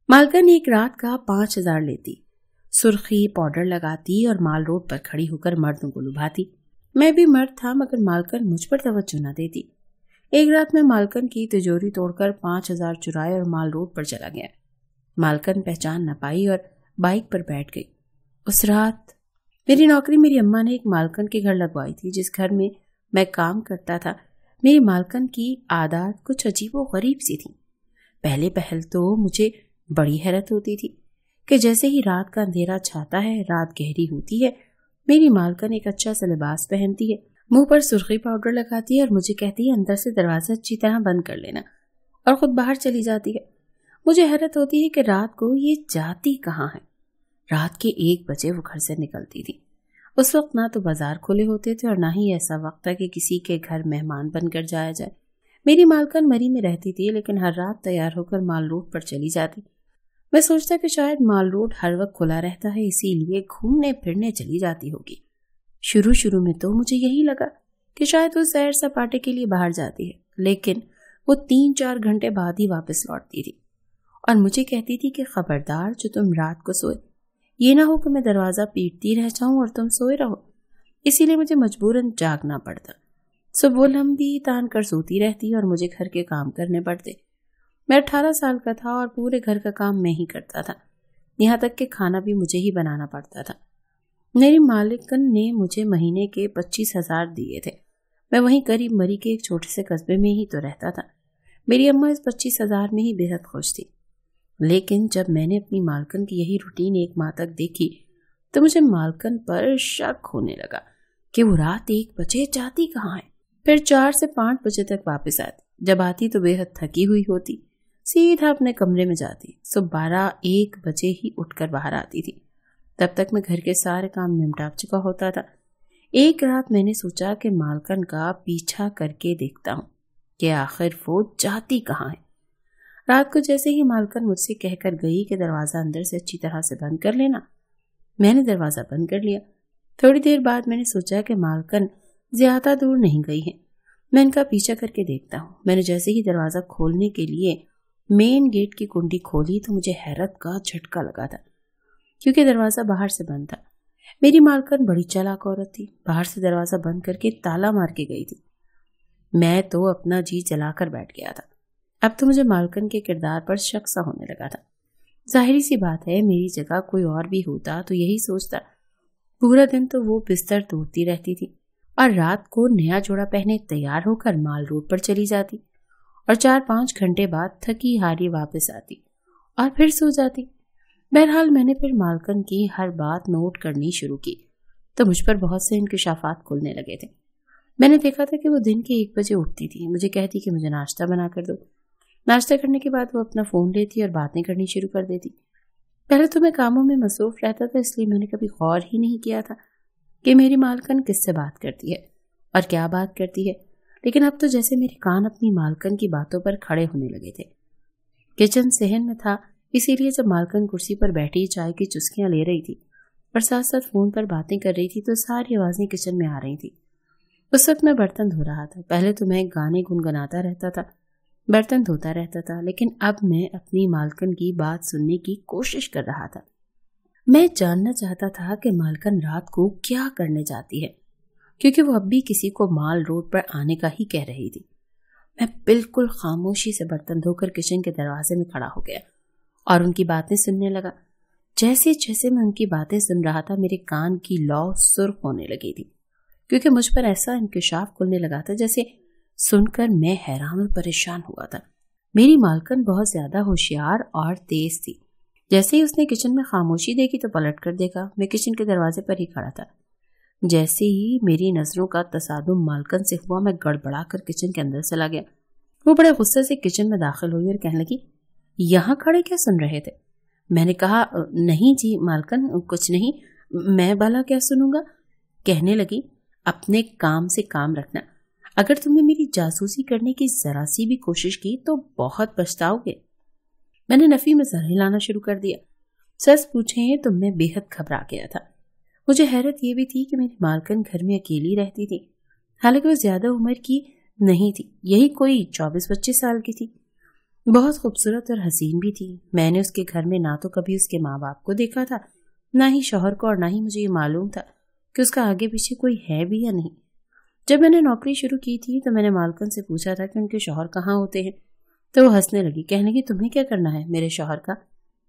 मालकन एक रात का 5,000 लेती, सुर्खी पाउडर लगाती और माल रोड पर खड़ी होकर मर्दों को लुभाती। मैं भी मर्द था मगर मालकन मुझ पर तवज्जो न देती। एक रात में मालकन की तिजोरी तोड़कर 5,000 चुराए और माल रोड पर चला गया। मालकन पहचान न पाई और बाइक पर बैठ गई। उस रात मेरी नौकरी मेरी अम्मा ने एक मालकन के घर लगवाई थी। जिस घर में मैं काम करता था, मेरी मालकन की आदत कुछ अजीबो गरीब सी थी। पहले पहल तो मुझे बड़ी हैरत होती थी कि जैसे ही रात का अंधेरा छाता है, रात गहरी होती है, मेरी मालकन एक अच्छा सा लिबास पहनती है, मुंह पर सुर्खी पाउडर लगाती है और मुझे कहती है अंदर से दरवाजा अच्छी तरह बंद कर लेना, और खुद बाहर चली जाती है। मुझे हैरत होती है कि रात को ये जाती कहाँ है। रात के 1 बजे वो घर से निकलती थी। उस वक्त ना तो बाजार खुले होते थे और ना ही ऐसा वक्त था कि किसी के घर मेहमान बनकर जाया जाए। मेरी मालकन मरी में रहती थी, लेकिन हर रात तैयार होकर माल रोड पर चली जाती। मैं सोचता कि शायद माल रोड हर वक्त खुला रहता है, इसीलिए घूमने फिरने चली जाती होगी। शुरू में तो मुझे यही लगा कि शायद वो सैर सपाटे के लिए बाहर जाती है, लेकिन वो 3-4 घंटे बाद ही वापस लौटती थी और मुझे कहती थी कि खबरदार जो तुम रात को सोए, ये ना हो कि मैं दरवाजा पीटती रह जाऊं और तुम सोए रहो। इसीलिए मुझे मजबूरन जागना पड़ता। सुबह लंबी तान कर सोती रहती और मुझे घर के काम करने पड़ते। मैं 18 साल का था और पूरे घर का काम मैं ही करता था, यहाँ तक कि खाना भी मुझे ही बनाना पड़ता था। मेरी मालिकन ने मुझे महीने के 25,000 दिए थे। मैं वहीं करीब मरी के एक छोटे से कस्बे में ही तो रहता था। मेरी अम्मा इस 25,000 में ही बेहद खुश थी। लेकिन जब मैंने अपनी मालकन की यही रूटीन 1 माह तक देखी तो मुझे मालकन पर शक होने लगा कि वो रात 1 बजे जाती कहाँ है। फिर 4 से 5 बजे तक वापस आती। जब आती तो बेहद थकी हुई होती, सीधा अपने कमरे में जाती। सुबह 12-1 बजे ही उठकर बाहर आती थी। तब तक मैं घर के सारे काम निपटा चुका होता था। एक रात मैंने सोचा कि मालकन का पीछा करके देखता हूँ कि आखिर वो जाती कहाँ है। रात को जैसे ही मालकन मुझसे कहकर गई कि दरवाजा अंदर से अच्छी तरह से बंद कर लेना, मैंने दरवाजा बंद कर लिया। थोड़ी देर बाद मैंने सोचा कि मालकन ज्यादा दूर नहीं गई है, मैं इनका पीछा करके देखता हूँ। मैंने जैसे ही दरवाजा खोलने के लिए मेन गेट की कुंडी खोली तो मुझे हैरत का झटका लगा था, क्योंकि दरवाजा बाहर से बंद था। मेरी मालकन बड़ी चालाक औरत थी, बाहर से दरवाजा बंद करके ताला मार के गई थी। मैं तो अपना जी जलाकर बैठ गया था। अब तो मुझे मालकन के किरदार पर शक सा होने लगा था। जाहिर सी बात है, मेरी जगह कोई और भी होता तो यही सोचता। पूरा दिन तो वो बिस्तर तोड़ती रहती थी और रात को नया जोड़ा पहने तैयार होकर माल रोड पर चली जाती और 4-5 घंटे बाद थकी हारी वापस आती और फिर सो जाती। बहरहाल मैंने फिर मालकन की हर बात नोट करनी शुरू की तो मुझ पर बहुत से इंकिशाफात खुलने लगे थे। मैंने देखा था कि वो दिन के 1 बजे उठती थी। मुझे कहती कि मुझे नाश्ता बना कर दो। नाश्ता करने के बाद वो अपना फोन लेती और बातें करनी शुरू कर देती। पहले तो मैं कामों में मसरूफ रहता था, इसलिए मैंने कभी गौर ही नहीं किया था कि मेरी मालकन किससे बात करती है और क्या बात करती है। लेकिन अब तो जैसे मेरे कान अपनी मालकन की बातों पर खड़े होने लगे थे। किचन सहन में था, इसीलिए जब मालकन कुर्सी पर बैठी चाय की चुस्कियां ले रही थी और साथ साथ फोन पर बातें कर रही थी तो सारी आवाजें किचन में आ रही थी। उस वक्त मैं बर्तन धो रहा था। पहले तो मैं गाने गुनगुनाता रहता था, बर्तन धोता रहता था, लेकिन अब मैं अपनी मालकन की बात सुनने की कोशिश कर रहा था। मैं जानना चाहता था कि मालकन रात को क्या करने जाती है, क्योंकि वो अब भी किसी को माल रोड पर आने का ही कह रही थी। मैं बिल्कुल खामोशी से बर्तन धोकर किचन के दरवाजे में खड़ा हो गया और उनकी बातें सुनने लगा। जैसे जैसे मैं उनकी बातें सुन रहा था मेरे कान की लौ सुर्ख होने लगी थी, क्योंकि मुझ पर ऐसा इंकिशाफ खुलने लगा था जैसे सुनकर मैं हैरान और परेशान हुआ था। मेरी मालकन बहुत ज्यादा होशियार और तेज थी। जैसे ही उसने किचन में खामोशी देखी तो पलट कर देखा। मैं किचन के दरवाजे पर ही खड़ा था। जैसे ही मेरी नजरों का तसादुम मालकन से हुआ, मैं गड़बड़ा कर किचन के अंदर चला गया। वो बड़े गुस्से से किचन में दाखिल हुई और कहने लगी, यहाँ खड़े क्या सुन रहे थे? मैंने कहा, नहीं जी मालकन, कुछ नहीं, मैं भला क्या सुनूंगा। कहने लगी, अपने काम से काम रखना। अगर तुमने मेरी जासूसी करने की जरा सी भी कोशिश की तो बहुत पछताओगे। मैंने नफी में सर हिलाना शुरू कर दिया। सच पूछे तो मैं बेहद घबरा गया था। मुझे हैरत ये भी थी कि मेरी मालकन घर में अकेली रहती थी, हालांकि वो ज्यादा उम्र की नहीं थी, यही कोई 24-25 साल की थी। बहुत खूबसूरत और हसीन भी थी। मैंने उसके घर में ना तो कभी उसके माँ बाप को देखा था, ना ही शौहर को, और ना ही मुझे ये मालूम था कि उसका आगे पीछे कोई है भी या नहीं। जब मैंने नौकरी शुरू की थी तो मैंने मालकन से पूछा था कि उनके शौहर कहाँ होते हैं, तो वो हंसने लगी, कहने लगी तुम्हें क्या करना है मेरे शौहर का।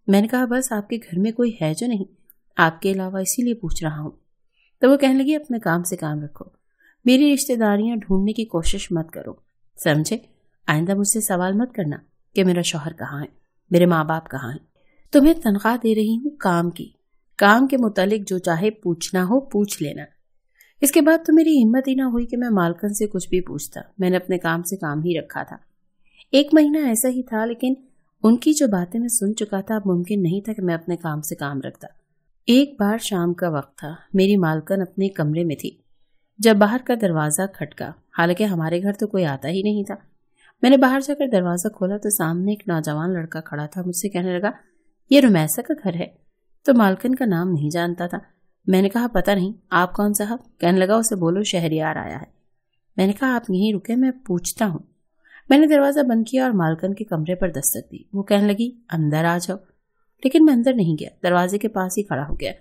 मैंने कहा बस आपके घर में कोई है जो नहीं आपके अलावा, इसीलिए पूछ रहा हूँ। तो वो कहने लगी अपने काम से काम रखो, मेरी रिश्तेदारियां ढूंढने की कोशिश मत करो, समझे। आइंदा मुझसे सवाल मत करना कि मेरा शौहर कहाँ है, मेरे माँ बाप कहाँ हैं। तुम्हें तनख्वाह दे रही हूँ काम की, काम के मुतालिक जो चाहे पूछना हो पूछ लेना। इसके बाद तो मेरी हिम्मत ही ना हुई कि मैं मालकन से कुछ भी पूछता। मैंने अपने काम से काम ही रखा था। 1 महीना ऐसा ही था, लेकिन उनकी जो बातें मैं सुन चुका था, अब मुमकिन नहीं था कि मैं अपने काम से काम रखता। एक बार शाम का वक्त था, मेरी मालकन अपने कमरे में थी जब बाहर का दरवाजा खटका। हालांकि हमारे घर तो कोई आता ही नहीं था। मैंने बाहर जाकर दरवाजा खोला तो सामने एक नौजवान लड़का खड़ा था। मुझसे कहने लगा ये रुमैसा का घर है। तो मालकन का नाम नहीं जानता था। मैंने कहा पता नहीं, आप कौन साहब। कहने लगा उसे बोलो शहरियार आया है। मैंने कहा आप यहीं रुके, मैं पूछता हूँ। मैंने दरवाजा बंद किया और मालकन के कमरे पर दस्तक दी। वो कहने लगी अंदर आ जाओ, लेकिन मैं अंदर नहीं गया, दरवाजे के पास ही खड़ा हो गया।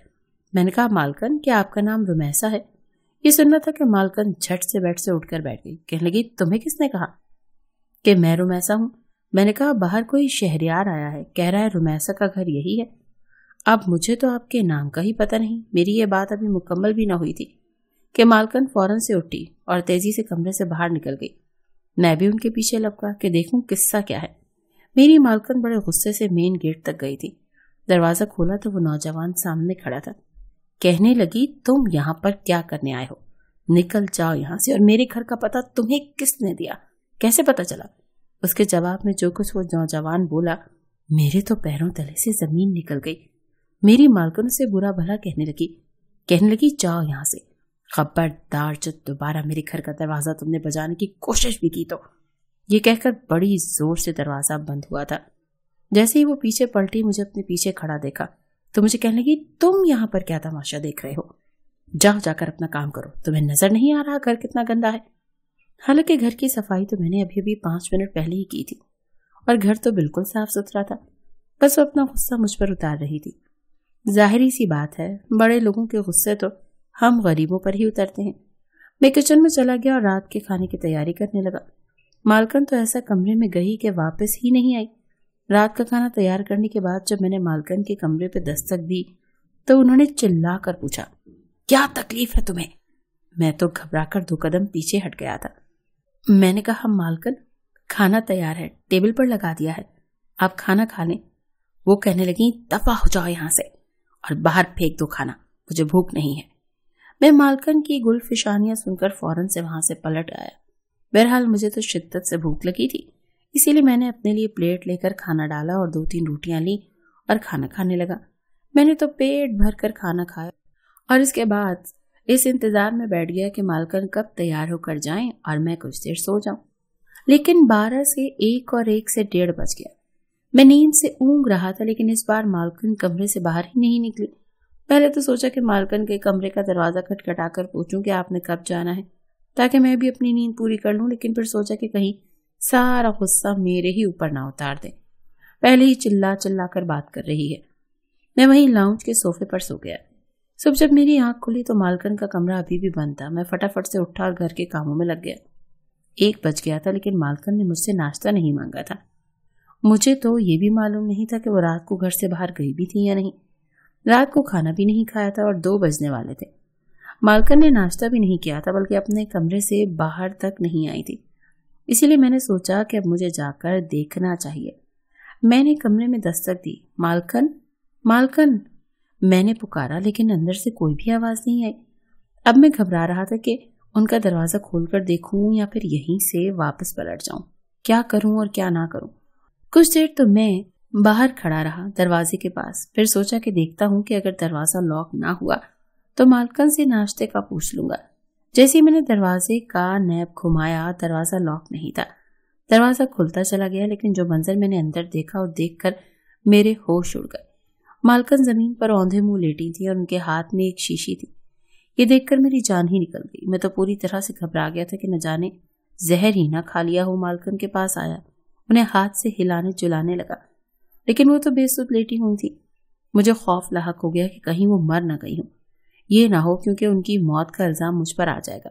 मैंने कहा मालकन क्या आपका नाम रुमैसा है। ये सुनना था कि मालकन झट से बेड से उठकर बैठ गई। कहने लगी तुम्हें किसने कहा कि मैं रुमैसा हूँ। मैंने कहा बाहर कोई शहरियार आया है, कह रहा है रुमैसा का घर यही है। अब मुझे तो आपके नाम का ही पता नहीं। मेरी ये बात अभी मुकम्मल भी ना हुई थी कि मालकन फौरन से उठी और तेजी से कमरे से बाहर निकल गई। मैं भी उनके पीछे लपका कि देखूं किस्सा क्या है। मेरी मालकन बड़े गुस्से से मेन गेट तक गई थी। दरवाजा खोला तो वो नौजवान सामने खड़ा था। कहने लगी तुम यहाँ पर क्या करने आए हो, निकल जाओ यहाँ से, और मेरे घर का पता तुम्हें किसने दिया, कैसे पता चला। उसके जवाब में जो कुछ वो नौजवान बोला, मेरे तो पैरों तले से जमीन निकल गई। मेरी मालकन से बुरा भला कहने लगी जाओ यहाँ से, खबरदार जब दोबारा मेरे घर का दरवाजा तुमने बजाने की कोशिश भी की तो। ये कहकर बड़ी जोर से दरवाजा बंद हुआ था। जैसे ही वो पीछे पलटी, मुझे अपने पीछे खड़ा देखा तो मुझे कहने लगी तुम यहाँ पर क्या तमाशा देख रहे हो, जाओ जाकर अपना काम करो, तुम्हें नजर नहीं आ रहा घर कितना गंदा है। हालांकि घर की सफाई तो मैंने अभी अभी 5 मिनट पहले ही की थी और घर तो बिल्कुल साफ सुथरा था। बस वो अपना गुस्सा मुझ पर उतार रही थी। जाहिरी सी बात है, बड़े लोगों के गुस्से तो हम गरीबों पर ही उतरते हैं। मैं किचन में चला गया और रात के खाने की तैयारी करने लगा। मालकन तो ऐसा कमरे में गई कि वापस ही नहीं आई। रात का खाना तैयार करने के बाद जब मैंने मालकन के कमरे पे दस्तक दी तो उन्होंने चिल्ला कर पूछा क्या तकलीफ है तुम्हें। मैं तो घबराकर 2 कदम पीछे हट गया था। मैंने कहा मालकन खाना तैयार है, टेबल पर लगा दिया है, आप खाना खा लें। वो कहने लगी दफा हो जाओ यहाँ से और बाहर फेंक दो खाना, मुझे भूख नहीं है। मैं मालकन की गुलफिशानियां सुनकर फौरन से वहां से पलट आया। बहरहाल मुझे तो शिद्दत से भूख लगी थी, इसीलिए मैंने अपने लिए प्लेट लेकर खाना डाला और 2-3 रोटियां ली और खाना खाने लगा। मैंने तो पेट भर कर खाना खाया और इसके बाद इस इंतजार में बैठ गया कि मालकन कब तैयार होकर जाएं और मैं कुछ देर सो जाऊं। लेकिन 12 से 1 और 1 से 1:30 बज गया। मैं नींद से ऊँग रहा था, लेकिन इस बार मालकन कमरे से बाहर ही नहीं निकली। पहले तो सोचा कि मालकन के कमरे का दरवाजा खटखटाकर पूछूं कि आपने कब जाना है, ताकि मैं भी अपनी नींद पूरी कर लूं। लेकिन फिर सोचा कि कहीं सारा गुस्सा मेरे ही ऊपर ना उतार दे। पहले ही चिल्ला चिल्ला कर बात कर रही है। मैं वहीं लाउंज के सोफे पर सो गया। सुबह जब मेरी आंख खुली तो मालकन का कमरा अभी भी बंद था। मैं फटाफट से उठा और घर के कामों में लग गया। 1 बज गया था, लेकिन मालकन ने मुझसे नाश्ता नहीं मांगा था। मुझे तो ये भी मालूम नहीं था कि वो रात को घर से बाहर गई भी थी या नहीं। रात को खाना भी नहीं खाया था और 2 बजने वाले थे। मालकन ने नाश्ता भी नहीं किया था, बल्कि अपने कमरे से बाहर तक नहीं आई थी। इसीलिए मैंने सोचा कि अब मुझे जाकर देखना चाहिए। मैंने कमरे में दस्तक दी। मालकन मालकन मैंने पुकारा, लेकिन अंदर से कोई भी आवाज नहीं आई। अब मैं घबरा रहा था कि उनका दरवाजा खोलकर देखूं या फिर यहीं से वापस पलट जाऊं। क्या करूं और क्या ना करूं। कुछ देर तो मैं बाहर खड़ा रहा दरवाजे के पास। फिर सोचा कि देखता हूं कि अगर दरवाजा लॉक ना हुआ तो मालकन से नाश्ते का पूछ लूंगा। जैसे ही मैंने दरवाजे का नैब घुमाया, दरवाजा लॉक नहीं था। दरवाजा खुलता चला गया, लेकिन जो मंजर मैंने अंदर देखा और देखकर मेरे होश उड़ गए। मालकन जमीन पर औंधे मुंह लेटी थी और उनके हाथ में एक शीशी थी। ये देखकर मेरी जान ही निकल गई। मैं तो पूरी तरह से घबरा गया था कि न जाने जहर ही ना खा लिया हो। मालकन के पास आया انہیں ہاتھ سے ہلانے چلانے لگا، لیکن وہ تو بے سود لیٹی ہوئی تھی۔ مجھے خوف لاحق ہو گیا کہ کہیں وہ مر نہ گئی ہوں، یہ نہ ہو کیونکہ ان کی موت کا الزام مجھ پر آ جائے گا۔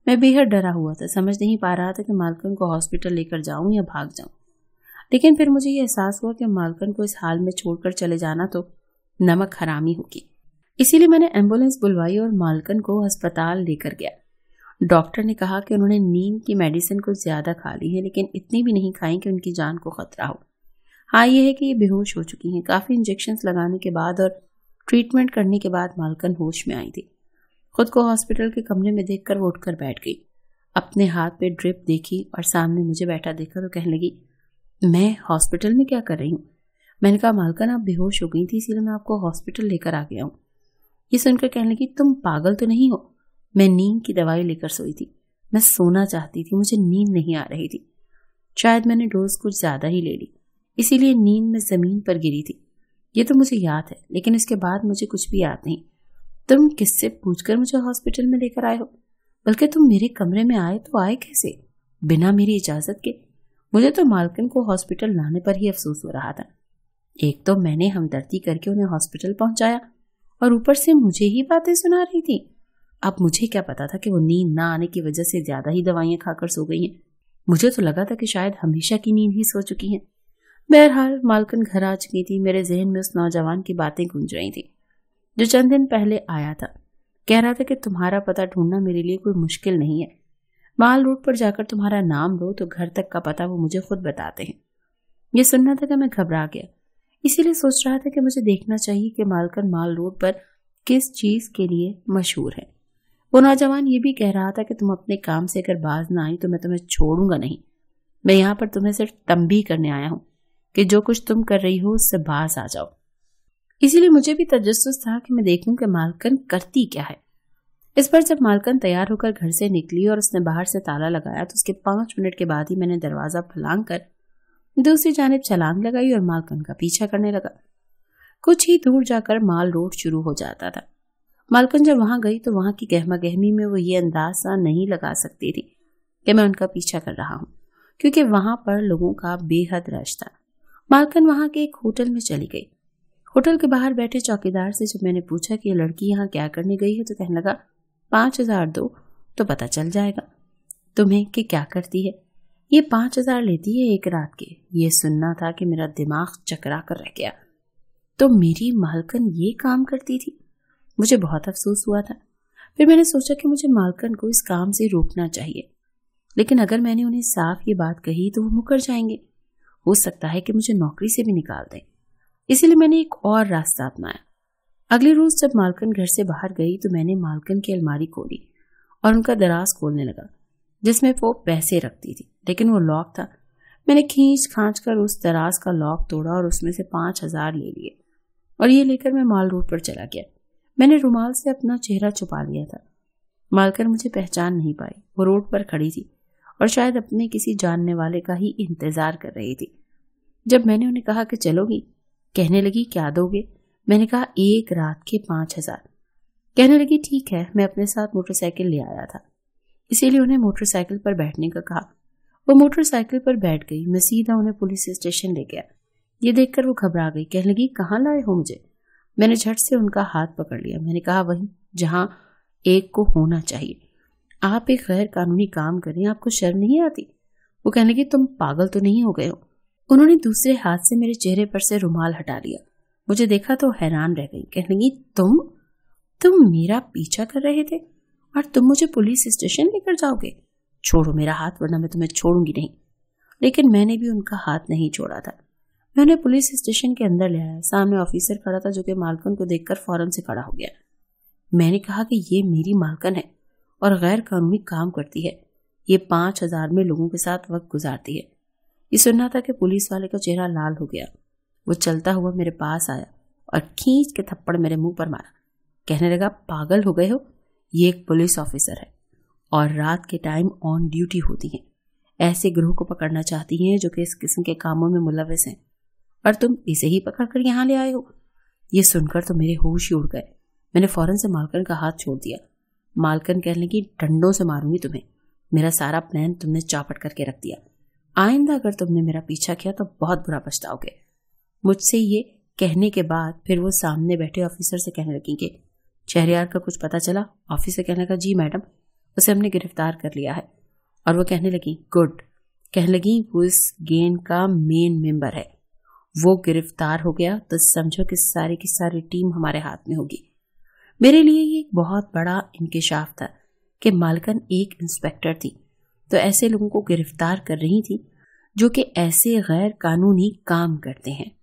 میں بے حد ڈرا ہوا تھا، سمجھ نہیں پا رہا تھا کہ مالکن کو ہاسپٹل لے کر جاؤں یا بھاگ جاؤں، لیکن پھر مجھے یہ احساس ہوا کہ مالکن کو اس حال میں چھوڑ کر چلے جانا تو نمک حرامی ہوگی۔ اسی لیے میں نے ایمبولینس بلوائی اور مالکن کو ہسپتال لے کر گیا۔ ڈاکٹر نے کہا کہ انہوں نے نیند کی میڈیسن کو زیادہ کھا لی ہے، لیکن اتنی بھی نہیں کھائی کہ ان کی جان کو خطرہ ہو۔ ہاں یہ ہے کہ یہ بے ہوش ہو چکی ہیں۔ کافی انجیکشنز لگانے کے بعد اور ٹریٹمنٹ کرنے کے بعد مالکن ہوش میں آئی تھی۔ خود کو ہاسپٹل کے کمرے میں دیکھ کر وہ اٹھ کر بیٹھ گئی، اپنے ہاتھ پہ ڈرپ دیکھی اور سامنے مجھے بیٹھا دیکھا تو کہنے لگی، میں ہاسپٹل میں کیا کر رہی ہوں؟ میں نے کہا مالکن آپ بے ہوش ہو گئی تھی، اسی لیے میں آپ کو ہاسپٹل لے کر آ گیا ہوں۔ یہ سن کر کہنے لگی، تم پاگل تو نہیں ہو؟ میں نیند کی دوائی لے کر سوئی تھی، میں سونا چاہتی تھی، مجھے نیند نہیں آ رہی تھی۔ شاید میں نے ڈوز کچھ زیادہ ہی لے لی، اسی لیے نیند میں زمین پر گری تھی۔ یہ تو مجھے یاد ہے، لیکن اس کے بعد مجھے کچھ بھی یاد نہیں۔ تم کس سے پوچھ کر مجھے ہاسپٹل میں لے کر آئے ہو؟ بلکہ تم میرے کمرے میں آئے تو آئے کیسے؟ بنا میری اجازت کے؟ مجھے تو مالکن کو ہاسپٹل لانے پر ہی افسوس ہو رہا تھا۔ ایک تو میں نے ہمدردی کر کے انہیں ہاسپٹل پہنچایا اور اوپر سے مجھے ہی باتیں سنا رہی تھی۔ اب مجھے کیا پتا تھا کہ وہ نیند نہ آنے کی وجہ سے زیادہ ہی دوائیاں کھا کر سو گئی ہیں۔ مجھے تو لگا تھا کہ شاید ہمیشہ کی نیند ہی سو چکی ہیں۔ بہرحال مالکن گھر آ چکی تھی۔ میرے ذہن میں اس نوجوان کی باتیں گونج رہی تھی جو چند دن پہلے آیا تھا، کہہ رہا تھا کہ تمہارا پتہ ڈھونڈنا میرے لیے کوئی مشکل نہیں ہے، مال روڈ پر جا کر تمہارا نام لو تو گھر تک کا پتہ وہ مجھے خود بتاتے ہیں۔ یہ سننا تھا کہ میں گھبرا گیا، اسی لیے سوچ رہا تھا کہ مجھے دیکھنا چاہیے کہ مالکن مال روڈ پر کس چیز کے لیے مشہور ہے۔ وہ نوجوان یہ بھی کہہ رہا تھا کہ تم اپنے کام سے اگر باز نہ آئی تو میں تمہیں چھوڑوں گا نہیں، میں یہاں پر تمہیں صرف تنبیہ کرنے آیا ہوں کہ جو کچھ تم کر رہی ہو اس سے باز آ جاؤ۔ اسی لیے مجھے بھی تجسس تھا کہ میں دیکھوں کہ مالکن کرتی کیا ہے۔ اس پر جب مالکن تیار ہو کر گھر سے نکلی اور اس نے باہر سے تالا لگایا تو اس کے 5 منٹ کے بعد ہی میں نے دروازہ پھلانگ کر دوسری جانب چھلانگ لگائی اور مالکن کا پیچھا کرنے لگا۔ کچھ ہی دور جا کر مال روڈ شروع ہو جاتا تھا۔ مالکن جب وہاں گئی تو وہاں کی گہما گہمی میں وہ یہ اندازہ نہیں لگا سکتی تھی کہ میں ان کا پیچھا کر رہا ہوں، کیونکہ وہاں پر لوگوں کا بے حد رش تھا۔ مالکن وہاں کے ایک ہوٹل میں چلی گئی۔ ہوٹل کے باہر بیٹھے چوکیدار سے جب میں نے پوچھا کہ یہ لڑکی یہاں کیا کرنے گئی ہے تو کہنے لگا 5000 دو تو پتہ چل جائے گا تمہیں کہ کیا کرتی ہے۔ یہ 5000 لیتی ہے ایک رات کے۔ یہ سننا تھا کہ میرا دماغ چکرا کر رہ گیا۔ تو میری مالکن یہ کام کرتی تھی؟ مجھے بہت افسوس ہوا تھا۔ پھر میں نے سوچا کہ مجھے مالکن کو اس کام سے روکنا چاہیے، لیکن اگر میں نے انہیں صاف یہ بات کہی تو وہ مکر جائیں گے، ہو سکتا ہے کہ مجھے نوکری سے بھی نکال دیں۔ اسی لیے میں نے ایک اور راستہ اپنایا۔ اگلی روز جب مالکن گھر سے باہر گئی تو میں نے مالکن کی الماری کھولی اور ان کا دراز کھولنے لگا جس میں وہ پیسے رکھتی تھی، لیکن وہ لاک تھا۔ میں نے کھینچ کھانچ کر اس دراز کا لاک توڑا اور اس میں سے 5000 لے لیے اور یہ لے کر میں مال روڈ پر چلا گیا۔ میں نے رومال سے اپنا چہرہ چھپا لیا تھا۔ مالکن مجھے پہچان نہیں پائی۔ وہ روڈ پر کھڑی تھی اور شاید اپنے کسی جاننے والے کا ہی انتظار کر رہی تھی۔ جب میں نے انہیں کہا کہ چلو گی، کہنے لگی کیا دو گے؟ میں نے کہا ایک رات کے 5000۔ کہنے لگی ٹھیک ہے، میں اپنے ساتھ موٹر سائیکل لے آیا تھا، اسی لیے انہیں موٹر سائیکل پر بیٹھنے کا کہا۔ وہ موٹر سائیکل پر بیٹھ گئی۔ میں سیدھا انہیں پولیس اسٹیشن لے گیا۔ یہ دیکھ کر وہ گھبرا گئی، کہنے لگی کہاں لائے ہو مجھے؟ میں نے جھٹ سے ان کا ہاتھ پکڑ لیا۔ میں نے کہا وہیں جہاں ایک کو ہونا چاہیے۔ آپ ایک غیر قانونی کام کریں، آپ کو شرم نہیں آتی؟ وہ کہنے لگی تم پاگل تو نہیں ہو گئے ہو؟ انہوں نے دوسرے ہاتھ سے میرے چہرے پر سے رومال ہٹا لیا۔ مجھے دیکھا تو حیران رہ گئی۔ کہنے لگی تم میرا پیچھا کر رہے تھے اور تم مجھے پولیس اسٹیشن لے کر جاؤ گے؟ چھوڑو میرا ہاتھ ورنہ میں تمہیں چھوڑوں گی نہیں۔ لیکن میں نے بھی ان کا ہاتھ نہیں چھوڑا تھا۔ میں انہیں پولیس اسٹیشن کے اندر لے آیا۔ سامنے آفیسر کھڑا تھا جو کہ مالکن کو دیکھ کر فوراً سے کھڑا ہو گیا۔ میں نے کہا کہ یہ میری مالکن ہے اور غیر قانونی کام کرتی ہے۔ یہ 5000 میں لوگوں کے ساتھ وقت گزارتی ہے۔ یہ سننا تھا کہ پولیس والے کا چہرہ لال ہو گیا۔ وہ چلتا ہوا میرے پاس آیا اور کھینچ کے تھپڑ میرے منہ پر مارا۔ کہنے لگا پاگل ہو گئے ہو؟ یہ ایک پولیس آفیسر ہے اور رات کے ٹائم آن ڈیوٹی ہوتی ہیں۔ ایسے گروہ کو پکڑنا چاہتی ہیں جو کہ اس قسم کے کاموں میں ملوث ہیں، اور تم اسے ہی پکڑ کر یہاں لے آئے ہو۔ یہ سن کر تو میرے ہوش ہی اڑ گئے۔ میں نے فوراً سے مالکن کا ہاتھ چھوڑ دیا۔ مالکن کہنے لگی ڈنڈوں سے ماروں گی تمہیں، میرا سارا پلان تم نے چاپٹ کر کے رکھ دیا۔ آئندہ اگر تم نے میرا پیچھا کیا تو بہت برا پچھتاؤ گے۔ مجھ سے یہ کہنے کے بعد پھر وہ سامنے بیٹھے آفیسر سے کہنے لگیں کہ شہریار کا کچھ پتا چلا؟ آفیسر کہنے لگا جی میڈم، اسے ہم نے گرفتار کر لیا ہے۔ اور وہ کہنے لگی گڈ، کہنے لگی وہ اس گینگ کا مین ممبر ہے، وہ گرفتار ہو گیا تو سمجھو کہ ساری کی ساری ٹیم ہمارے ہاتھ میں ہوگی۔ میرے لیے یہ ایک بہت بڑا انکشاف تھا کہ مالکن ایک انسپیکٹر تھی تو ایسے لوگوں کو گرفتار کر رہی تھی جو کہ ایسے غیر قانونی کام کرتے ہیں۔